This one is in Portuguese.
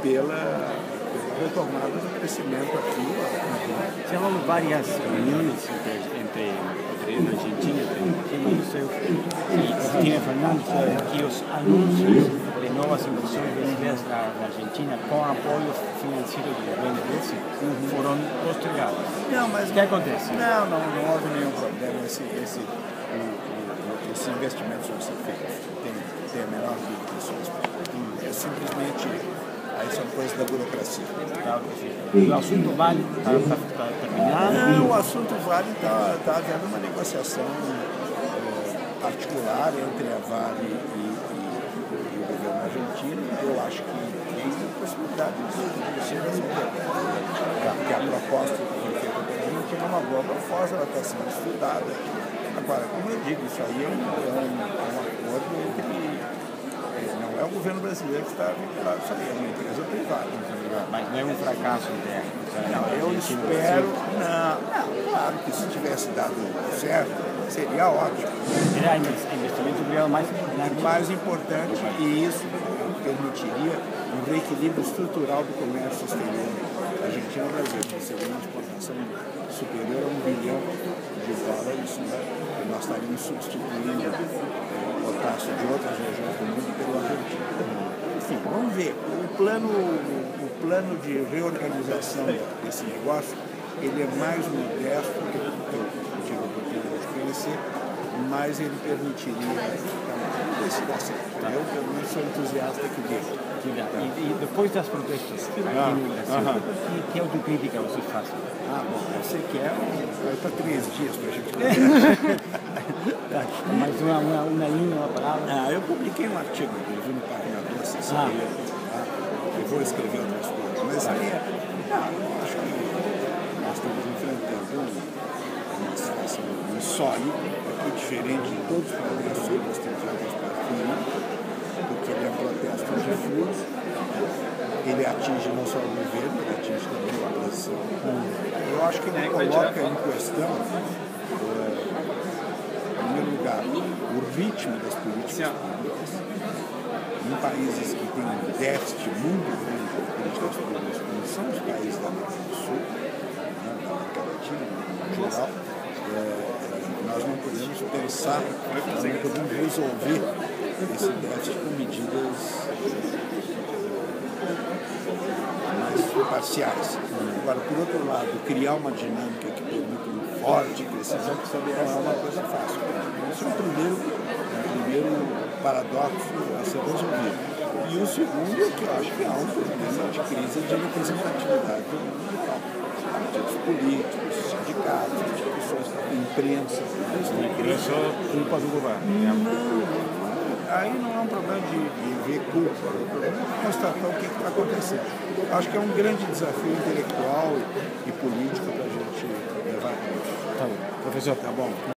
pela retomada do crescimento aqui. Se han varias reuniones entre la Argentina y Cristina Fernández, que los anuncios de nuevas inversiones brasileiras na Argentina com apoio financeiro do governo desse foram postergados. Não, mas o que acontece? Não houve nenhum problema. Esse investimento vai ser feito. Tem a menor dúvida disso. É simplesmente, aí são coisas da burocracia. O assunto Vale está terminado? Não, o assunto Vale está havendo uma negociação particular entre a Vale e o governo argentino. Eu acho que tem possibilidade de ser resolvida. Porque a proposta que foi feita pela Argentina é uma boa proposta, ela está sendo estudada. Agora, como eu digo, isso aí é um acordo entre... Não é o governo brasileiro que está vinculado, isso aí é uma empresa privada. Mas não é um fracasso interno? Não, eu espero... Não, claro que se tivesse dado certo, seria ótimo. Seria investimento privado mais importante. Mais importante, e isso permitiria um reequilíbrio estrutural do comércio exterior Argentina-Brasil, que seria uma exportação superior a $1 bilhão, né? E nós estaríamos substituindo potássio de outras regiões do mundo pelo argentino. Enfim, vamos ver. O plano de reorganização desse negócio, ele é mais modesto do que eu tive a oportunidade de conhecer, mas ele permitiria... Vamos ver se dá certo. Eu, pelo menos, sou entusiasta que dê. E depois das protestas aqui no Brasil, que autocrítica vocês fazem? Bom, você quer, vai para 3 dias para a gente mais uma linha, uma palavra? Eu publiquei um artigo, inclusive, no Página Doce, eu vou escrever outras coisas, mas aí, eu acho que nós estamos enfrentando uma situação insólita, aqui diferente de todos os protestos que nós temos em outras partes do mundo, porque ele é um protesto difuso, ele atinge não só o governo, ele atinge também a oposição. Eu acho que ele coloca em questão, em primeiro lugar, o ritmo das políticas públicas. Em países que têm um déficit muito grande de políticas públicas, como são os países da América do Sul, da América Latina, em geral, nós não podemos pensar que podemos resolver esse déficit com medidas mais parciais. Agora, por outro lado, criar uma dinâmica que permita um forte crescimento não é uma coisa fácil. Esse é o primeiro paradoxo a ser resolvido. E o segundo é que eu acho que há um problema de crise de representatividade do mundo geral. Partidos políticos, sindicatos, instituições, imprensa. Isso é culpa do governo? Não. Aí não é um problema de ver culpa, é um problema de constatar o que está acontecendo. Acho que é um grande desafio intelectual e político para a gente levar a cabo. Tá bom. Professor, tá bom.